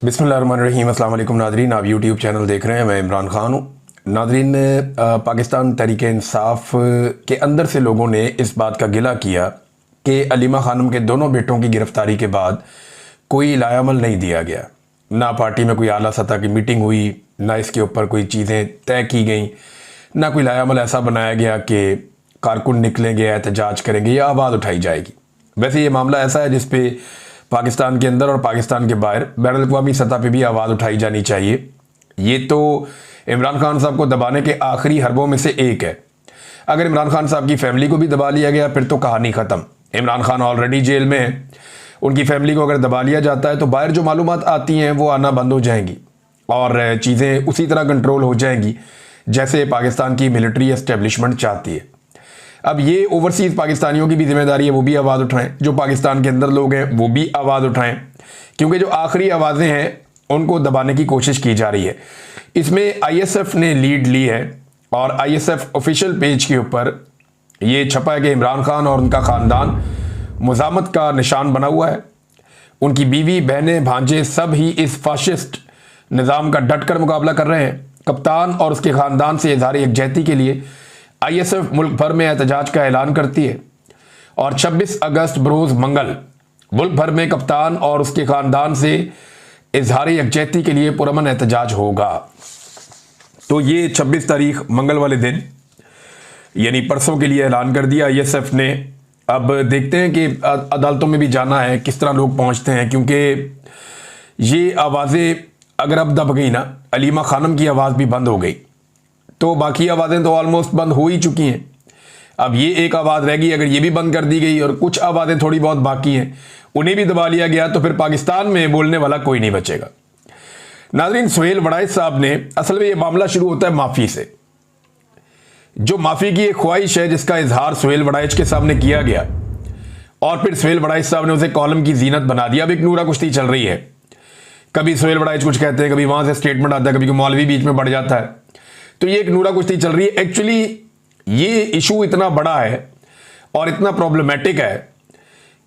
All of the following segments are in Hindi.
बिस्मिल्लाहिर्रहमानिर्रहीम। अस्सलाम वालेकुम नादरीन, आप यूट्यूब चैनल देख रहे हैं। मैं इमरान खान हूँ। नादरीन, पाकिस्तान तहरीक इंसाफ के अंदर से लोगों ने इस बात का गिला किया कि अलीमा खानम के दोनों बेटों की गिरफ्तारी के बाद कोई लायामल नहीं दिया गया। ना पार्टी में कोई आला सतह की मीटिंग हुई, ना इसके ऊपर कोई चीज़ें तय की गई, ना कोई लायामल ऐसा बनाया गया कि कारकुन निकलेंगे, एहतजाज करेंगे या आवाज़ उठाई जाएगी। वैसे ये मामला ऐसा है जिस पे पाकिस्तान के अंदर और पाकिस्तान के बाहर बैनुल-अक़वामी सतह पे भी आवाज़ उठाई जानी चाहिए। ये तो इमरान खान साहब को दबाने के आखिरी हरबों में से एक है। अगर इमरान खान साहब की फैमिली को भी दबा लिया गया फिर तो कहानी ख़त्म। इमरान खान ऑलरेडी जेल में है, उनकी फैमिली को अगर दबा लिया जाता है तो बाहर जो मालूमात आती हैं वो आना बंद हो जाएंगी और चीज़ें उसी तरह कंट्रोल हो जाएंगी जैसे पाकिस्तान की मिलिट्री एस्टेब्लिशमेंट चाहती है। अब ये ओवरसीज़ पाकिस्तानियों की भी जिम्मेदारी है, वो भी आवाज़ उठाएं। जो पाकिस्तान के अंदर लोग हैं वो भी आवाज़ उठाएं, क्योंकि जो आखिरी आवाज़ें हैं उनको दबाने की कोशिश की जा रही है। इसमें आईएसएफ ने लीड ली है और आईएसएफ ऑफिशियल पेज के ऊपर ये छपा है कि इमरान खान और उनका ख़ानदान मुज़ामत का निशान बना हुआ है। उनकी बीवी, बहनें, भांजे सब ही इस फाशिस्ट निज़ाम का डटकर मुकाबला कर रहे हैं। कप्तान और उसके ख़ानदान से इज़हार यकजहती के लिए आईएसएफ मुल्क भर में एहतजाज का ऐलान करती है और 26 अगस्त बरोज़ मंगल मुल्क भर में कप्तान और उसके ख़ानदान से इज़हार यकजहती के लिए पुरअमन एहतजाज होगा। तो ये 26 तारीख मंगल वाले दिन यानी परसों के लिए ऐलान कर दिया आईएसएफ ने। अब देखते हैं कि अदालतों में भी जाना है, किस तरह लोग पहुंचते हैं, क्योंकि ये आवाज़ें अगर अब दब गई ना, अलीमा खानम की आवाज़ भी बंद हो गई तो बाकी आवाज़ें तो ऑलमोस्ट बंद हो ही चुकी हैं। अब ये एक आवाज़ रह गई, अगर ये भी बंद कर दी गई और कुछ आवाज़ें थोड़ी बहुत बाकी हैं उन्हें भी दबा लिया गया तो फिर पाकिस्तान में बोलने वाला कोई नहीं बचेगा। नाज़रीन, सुहेल वड़ाइच साहब ने, असल में ये मामला शुरू होता है माफ़ी से। जो माफ़ी की एक ख्वाहिश है जिसका इजहार सुहेल वड़ाइच के सामने किया गया और फिर सुहेल वड़ाइच साहब ने उसे कॉलम की जीनत बना दिया। अब एक नूरा कुश्ती चल रही है, कभी सुहेल वड़ाइच कुछ कहते हैं, कभी वहाँ से स्टेटमेंट आता है, कभी मौलवी बीच में बढ़ जाता है। तो ये एक नूरा कुश्ती चल रही है। एक्चुअली ये इशू इतना बड़ा है और इतना प्रॉब्लमेटिक है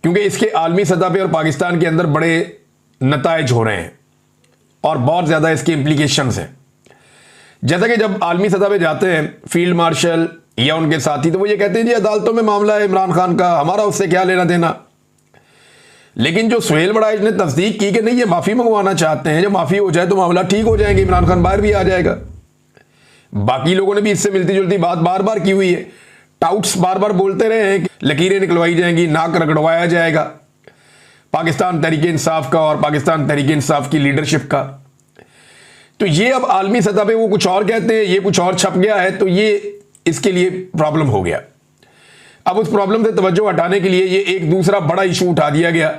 क्योंकि इसके आलमी सतह पे और पाकिस्तान के अंदर बड़े नताइज हो रहे हैं और बहुत ज़्यादा इसके इम्प्लीकेशंस हैं। जैसा कि जब आलमी सतह पे जाते हैं फील्ड मार्शल या उनके साथी तो वो ये कहते हैं जी अदालतों में मामला है इमरान खान का, हमारा उससे क्या लेना देना। लेकिन जो सुहेल वड़ाइच ने तस्दीक की कि नहीं, ये माफ़ी मंगवाना चाहते हैं, जब माफ़ी हो जाए तो मामला ठीक हो जाएंगे, इमरान खान बाहर भी आ जाएगा। बाकी लोगों ने भी इससे मिलती जुलती बात बार बार की हुई है। टाउट्स बार बार बोलते रहे हैं कि लकीरें निकलवाई जाएंगी, नाक रगड़वाया जाएगा पाकिस्तान तहरीक इंसाफ का और पाकिस्तान तहरीक इंसाफ की लीडरशिप का। तो ये अब आलमी सतह पे वो कुछ और कहते हैं, ये कुछ और छप गया है, तो ये इसके लिए प्रॉब्लम हो गया। अब उस प्रॉब्लम से तवज्जो हटाने के लिए ये एक दूसरा बड़ा इशू उठा दिया गया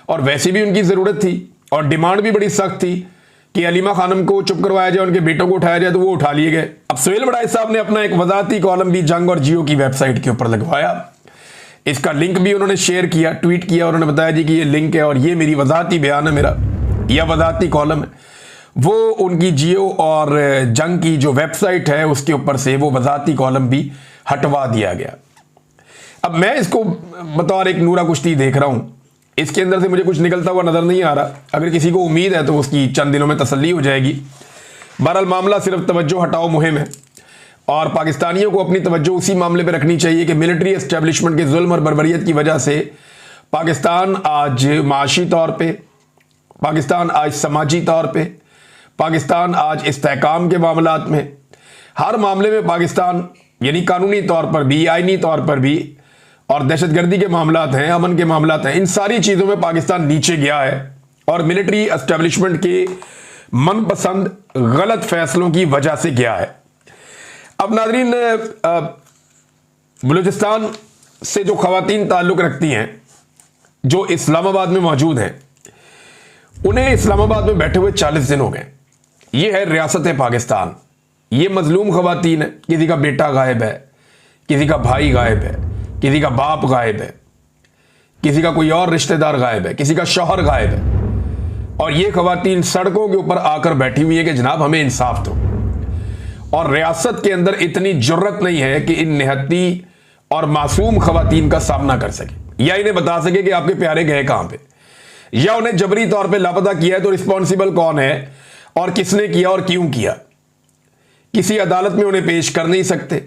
और वैसे भी उनकी ज़रूरत थी और डिमांड भी बड़ी सख्त थी कि अलीमा खानम को चुप करवाया जाए, उनके बेटों को उठाया जाए, तो वो उठा लिए गए। अब सुहेल वड़ाइच साहब ने अपना एक वजाती कॉलम भी जंग और जियो की वेबसाइट के ऊपर लगवाया। इसका लिंक भी उन्होंने शेयर किया, ट्वीट किया, उन्होंने बताया जी कि ये लिंक है और ये मेरी वजाती बयान है, मेरा यह वजाती कॉलम है। वो उनकी जियो और जंग की जो वेबसाइट है उसके ऊपर से वो वजाती कॉलम भी हटवा दिया गया। अब मैं इसको बतौर एक नूरा कुश्ती देख रहा हूँ, इसके अंदर से मुझे कुछ निकलता हुआ नज़र नहीं आ रहा। अगर किसी को उम्मीद है तो उसकी चंद दिनों में तसल्ली हो जाएगी। बहरहाल मामला सिर्फ तवज्जो हटाओ मुहिम है और पाकिस्तानियों को अपनी तवज्जो उसी मामले पर रखनी चाहिए कि मिलिट्री एस्टेब्लिशमेंट के जुल्म और बर्बरियत की वजह से पाकिस्तान आज माशी तौर पर, पाकिस्तान आज समाजी तौर पर, पाकिस्तान आज इस्तेहकाम के मामलात में, हर मामले में पाकिस्तान यानी कानूनी तौर पर भी, आईनी तौर पर भी, और दहशतगर्दी के मामलात हैं, अमन के मामलात हैं, इन सारी चीज़ों में पाकिस्तान नीचे गया है और मिलिट्री एस्टेब्लिशमेंट के मनपसंद गलत फैसलों की वजह से गया है। अब नाज़रीन, बलूचिस्तान से जो ख़वातीन ताल्लुक़ रखती हैं जो इस्लामाबाद में मौजूद हैं, उन्हें इस्लामाबाद में बैठे हुए 40 दिन हो गए। ये है रियासत पाकिस्तान। ये मजलूम ख़वातीन है, किसी का बेटा गायब है, किसी का भाई गायब है, किसी का बाप गायब है, किसी का कोई और रिश्तेदार गायब है, किसी का शौहर गायब है और ये ख़वातीन सड़कों के ऊपर आकर बैठी हुई है कि जनाब हमें इंसाफ दो। और रियासत के अंदर इतनी जुर्रत नहीं है कि इन निहत्ती और मासूम ख़वातीन का सामना कर सके या इन्हें बता सके कि आपके प्यारे गए कहाँ पे। या उन्हें जबरी तौर पे लापता किया है तो रिस्पॉन्सिबल कौन है और किसने किया और क्यों किया। किसी अदालत में उन्हें पेश कर नहीं सकते।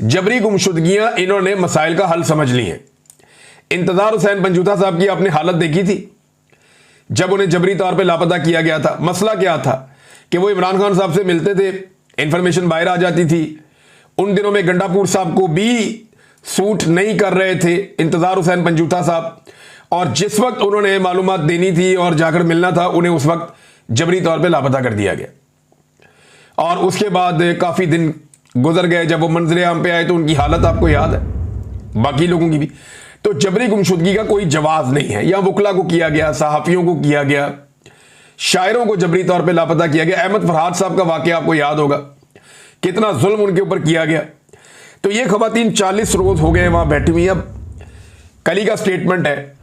जबरी गुमशुदगियां इन्होंने मसाइल का हल समझ ली हैं। इंतजार हुसैन पंजूथा साहब की आपने हालत देखी थी जब उन्हें जबरी तौर पे लापता किया गया था। मसला क्या था कि वो इमरान खान साहब से मिलते थे, इंफॉर्मेशन बाहर आ जाती थी। उन दिनों में गंडापुर साहब को भी सूट नहीं कर रहे थे इंतजार हुसैन पंजूथा साहब, और जिस वक्त उन्होंने मालूमात देनी थी और जाकर मिलना था उन्हें उस वक्त जबरी तौर पे लापता कर दिया गया। और उसके बाद काफी दिन गुजर गए, जब वो मंजरे आम पे आए तो उनकी हालत आपको याद है, बाकी लोगों की भी। तो जबरी गुमशुदगी का कोई जवाब नहीं है। या वकला को किया गया, सहाफियों को किया गया, शायरों को जबरी तौर पे लापता किया गया। अहमद फरहाद साहब का वाकया आपको याद होगा, कितना जुल्म उनके ऊपर किया गया। तो ये खवातीन 40 रोज हो गए वहां बैठी हुई। अब कल ही का स्टेटमेंट है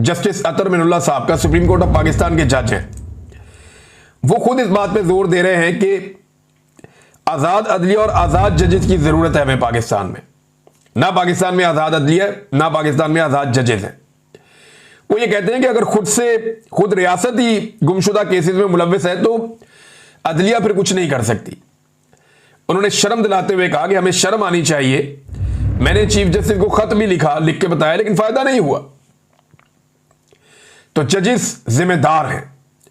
जस्टिस अतर मिनुल्लाह साहब का, सुप्रीम कोर्ट ऑफ पाकिस्तान के जज हैं। वो खुद इस बात पे जोर दे रहे हैं कि आजाद अदलिया और आजाद जजेस की जरूरत है हमें पाकिस्तान में। ना पाकिस्तान में आजाद अदलिया है, ना पाकिस्तान में आजाद जजेस हैं। वो ये कहते हैं कि अगर खुद रियासत ही गुमशुदा केसेस में मुलव्वस है तो अदलिया फिर कुछ नहीं कर सकती। उन्होंने शर्म दिलाते हुए कहा कि हमें शर्म आनी चाहिए। मैंने चीफ जस्टिस को खत भी लिख के बताया, लेकिन फायदा नहीं हुआ। तो जजेस जिम्मेदार हैं,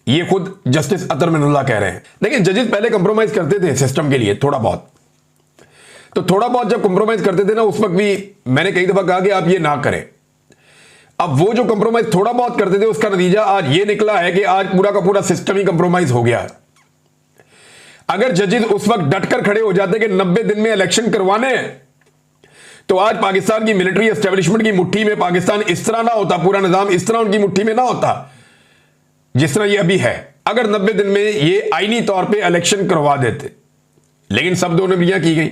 ये खुद जस्टिस अतर मिनुल्लाह कह रहे हैं। लेकिन जजेस पहले कंप्रोमाइज करते थे सिस्टम के लिए थोड़ा बहुत। तो थोड़ा बहुत जब कंप्रोमाइज करते थे ना, उस वक्त भी मैंने कई दफा कहा कि आप ये ना करें। अब वो जो कंप्रोमाइज थोड़ा बहुत करते थे उसका नतीजा आज ये निकला है कि आज पूरा का पूरा सिस्टम ही कंप्रोमाइज हो गया है। अगर जजेस उस वक्त डटकर खड़े हो जाते कि 90 दिन में इलेक्शन करवाने हैं, तो आज पाकिस्तान की मिलिट्री एस्टेब्लिशमेंट की मुट्ठी में पाकिस्तान इस तरह ना होता, पूरा निजाम इस तरह उनकी मुट्ठी में ना होता जिस तरह ये अभी है। अगर 90 दिन में ये आईनी तौर पे इलेक्शन करवा देते, लेकिन सब दो नबियां की गई।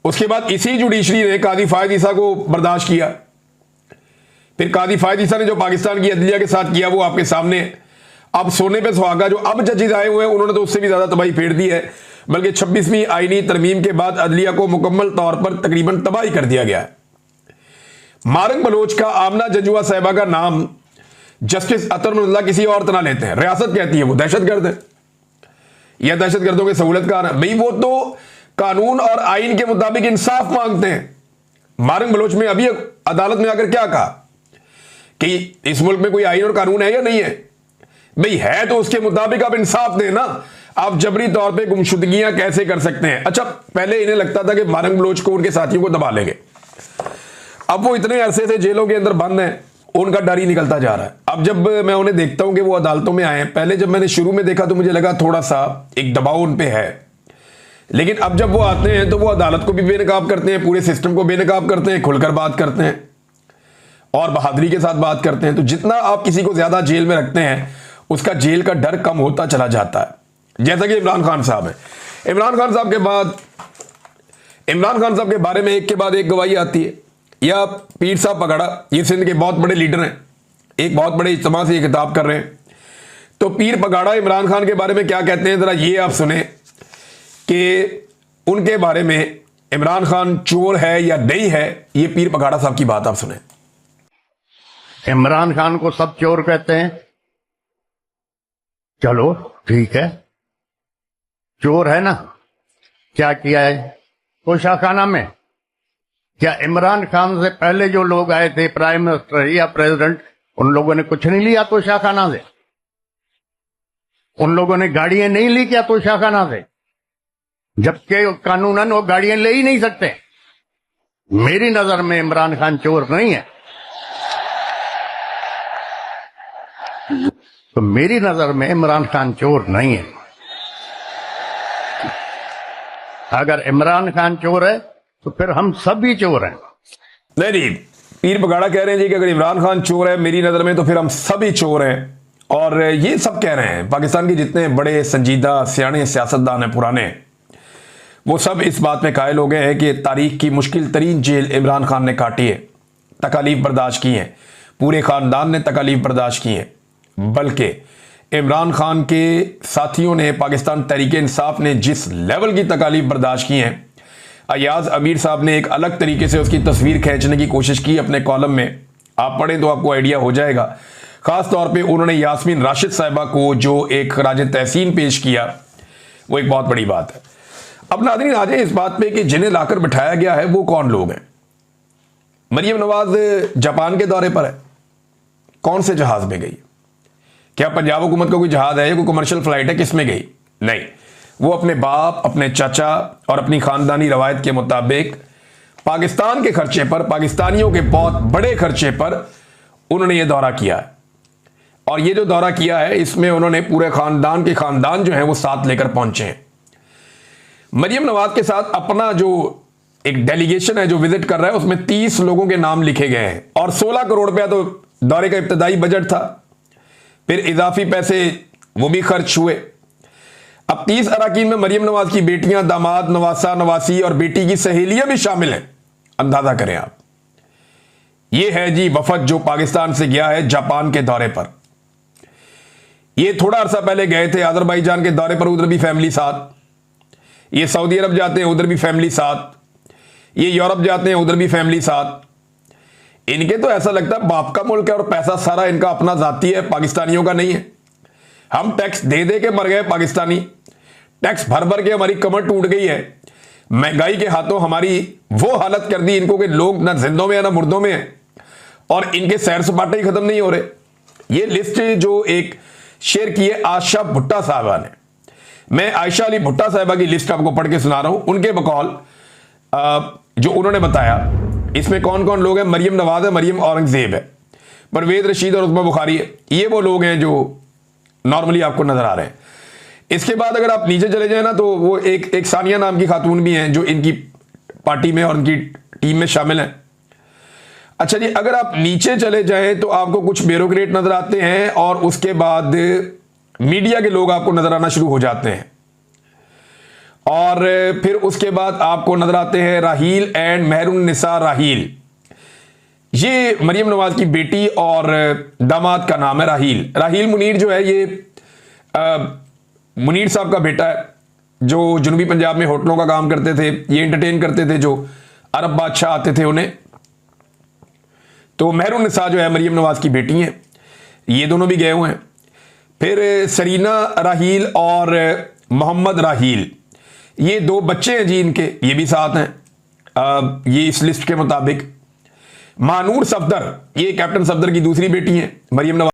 उसके बाद इसी जुडिशरी ने काजी फायद ईसा को बर्दाश्त किया। फिर काजी फायद ईसा ने जो पाकिस्तान की अदलिया के साथ किया वो आपके सामने। अब सोने पे सुहागा जो अब जजेस आए हुए हैं उन्होंने तो उससे भी ज्यादा तबाही फेर दी है। बल्कि 26वीं आईनी तरमीम के बाद अदलिया को मुकम्मल तौर पर तकरीबन तबाही कर दिया गया है। मारंग बलोच का आमना जजुआ साहिबा का नाम जस्टिस अतर मिनुल्लाह किसी और तरह लेते हैं। रियासत कहती है वो दहशतगर्द है या दहशतगर्दों के सहूलतकार है। भाई वो तो कानून और आइन के मुताबिक इंसाफ मांगते हैं। मारंग बलोच में अभी अदालत में आकर क्या कहा कि इस मुल्क में कोई आइन और कानून है या नहीं है। भाई है तो उसके मुताबिक आप इंसाफ दें ना। आप जबरी तौर पे गुमशुदगियां कैसे कर सकते हैं। अच्छा, पहले इन्हें लगता था कि मारंग बलोच को उनके साथियों को दबा लेंगे। अब वो इतने अरसे से जेलों के अंदर बंद हैं, उनका डर ही निकलता जा रहा है। अब जब मैं उन्हें देखता हूं कि वो अदालतों में आए हैं, पहले जब मैंने शुरू में देखा तो मुझे लगा थोड़ा सा एक दबाव उन पे है, लेकिन अब जब वो आते हैं तो वो अदालत को भी बेनकाब करते हैं, पूरे सिस्टम को बेनकाब करते हैं, खुलकर बात करते हैं और बहादुरी के साथ बात करते हैं। तो जितना आप किसी को ज्यादा जेल में रखते हैं उसका जेल का डर कम होता चला जाता है। जैसा कि इमरान खान साहब है। इमरान खान साहब के बारे में एक के बाद एक गवाही आती है। या पीर साहब पगड़ा, ये सिंध के बहुत बड़े लीडर हैं, एक बहुत बड़े इज्तिमा से ये किताब कर रहे हैं। तो पीर पगाड़ा इमरान खान के बारे में क्या कहते हैं, जरा ये आप सुने कि उनके बारे में इमरान खान चोर है या नहीं है। ये पीर पगाड़ा साहब की बात आप सुने। इमरान खान को सब चोर कहते हैं, चलो ठीक है, चोर है ना। क्या किया है तोशाखाना में? क्या इमरान खान से पहले जो लोग आए थे, प्राइम मिनिस्टर या प्रेसिडेंट, उन लोगों ने कुछ नहीं लिया तोशाखाना से? उन लोगों ने गाड़ियां नहीं ली क्या तोशाखाना से? जबकि कानूनन वो गाड़ियां ले ही नहीं सकते। मेरी नजर में इमरान खान चोर नहीं है। तो मेरी नजर में इमरान खान चोर नहीं है। अगर इमरान खान चोर है तो फिर हम सभी चोर हैं। नहीं, पीर पगाड़ा कह रहे हैं जी कि अगर इमरान खान चोर है मेरी नजर में तो फिर हम सभी चोर हैं। और ये सब कह रहे हैं पाकिस्तान के जितने बड़े संजीदा सियाने सियासतदान हैं पुराने, वो सब इस बात में कायल हो गए हैं कि तारीख की मुश्किल तरीन जेल इमरान खान ने काटी है, तकालीफ बर्दाश्त की हैं, पूरे खानदान ने तकालीफ बर्दाश्त की हैं। बल्कि इमरान खान के साथियों ने, पाकिस्तान तहरीक इंसाफ ने जिस लेवल की तकालीफ बर्दाश्त की हैं, अयाज अमीर साहब ने एक अलग तरीके से उसकी तस्वीर खींचने की कोशिश की अपने कॉलम में। आप पढ़ें तो आपको आइडिया हो जाएगा। खास तौर पे उन्होंने यास्मीन राशिद साहिबा को जो एक खराज तहसीन पेश किया, वो एक बहुत बड़ी बात है। अब नाज़रीन आ जाए इस बात पे कि जिन्हें लाकर बिठाया गया है वो कौन लोग हैं। मरियम नवाज जापान के दौरे पर है, कौन से जहाज में गई? क्या पंजाब हुकूमत का कोई जहाज है या कोई कमर्शियल फ्लाइट है, किस में गई? नहीं, वो अपने बाप, अपने चाचा और अपनी खानदानी रवायत के मुताबिक पाकिस्तान के खर्चे पर, पाकिस्तानियों के बहुत बड़े खर्चे पर उन्होंने ये दौरा किया है। और ये जो दौरा किया है इसमें उन्होंने पूरे खानदान के खानदान जो है वो साथ लेकर पहुंचे हैं। मरियम नवाज के साथ अपना जो एक डेलीगेशन है जो विजिट कर रहा है उसमें 30 लोगों के नाम लिखे गए हैं और 16 करोड़ रुपया तो दौरे का इब्तदाई बजट था, फिर इजाफी पैसे वो भी खर्च हुए। अब 30 अरकान में मरियम नवाज की बेटियां, दामाद, नवासा, नवासी और बेटी की सहेलियां भी शामिल हैं। अंदाजा करें आप, ये है जी वफद जो पाकिस्तान से गया है जापान के दौरे पर। ये थोड़ा अरसा पहले गए थे अजरबैजान के दौरे पर, उधर भी फैमिली साथ। ये सऊदी अरब जाते हैं, उधर भी फैमिली साथ। ये यूरोप जाते हैं, उधर भी फैमिली साथ। इनके तो ऐसा लगता है बाप का मुल्क है और पैसा सारा इनका अपना जाती है, पाकिस्तानियों का नहीं है। हम टैक्स दे दे के मर गए पाकिस्तानी, टैक्स भर भर के हमारी कमर टूट गई है। महंगाई के हाथों हमारी वो हालत कर दी इनको कि लोग ना जिंदों में है ना मुर्दों में है, और इनके सैर सपाटे ही खत्म नहीं हो रहे। ये लिस्ट जो एक शेयर की है आशा भुट्टा साहबा ने, मैं आयशा अली भुट्टा साहिबा की लिस्ट आपको पढ़ के सुना रहा हूं। उनके बकौल जो उन्होंने बताया इसमें कौन कौन लोग हैं। मरियम नवाज है, मरियम औरंगजेब है, परवेज रशीद और उस्मा बुखारी है। ये वो लोग हैं जो नॉर्मली आपको नजर आ रहे हैं। इसके बाद अगर आप नीचे चले जाए ना तो वो एक सानिया नाम की खातून भी हैं जो इनकी पार्टी में और उनकी टीम में शामिल हैं। अच्छा जी, अगर आप नीचे चले जाएं तो आपको कुछ ब्यूरोक्रेट नजर आते हैं और उसके बाद मीडिया के लोग आपको नजर आना शुरू हो जाते हैं, और फिर उसके बाद आपको नजर आते हैं राहील एंड मेहरुन्निसा राहील। ये मरियम नवाज की बेटी और दामाद का नाम है राहील। राहील मुनीर जो है ये मुनीर साहब का बेटा है जो जनूबी पंजाब में होटलों का काम करते थे। ये एंटरटेन करते थे जो अरब बादशाह आते थे उन्हें। तो मेहरुन्निसा जो है मरियम नवाज की बेटी है, ये दोनों भी गए हुए हैं। फिर सरीना राहील और मोहम्मद राहील, ये 2 बच्चे हैं जी इनके, ये भी साथ हैं ये इस लिस्ट के मुताबिक। मानूर सफदर, ये कैप्टन सफदर की दूसरी बेटी है मरियम नवाज।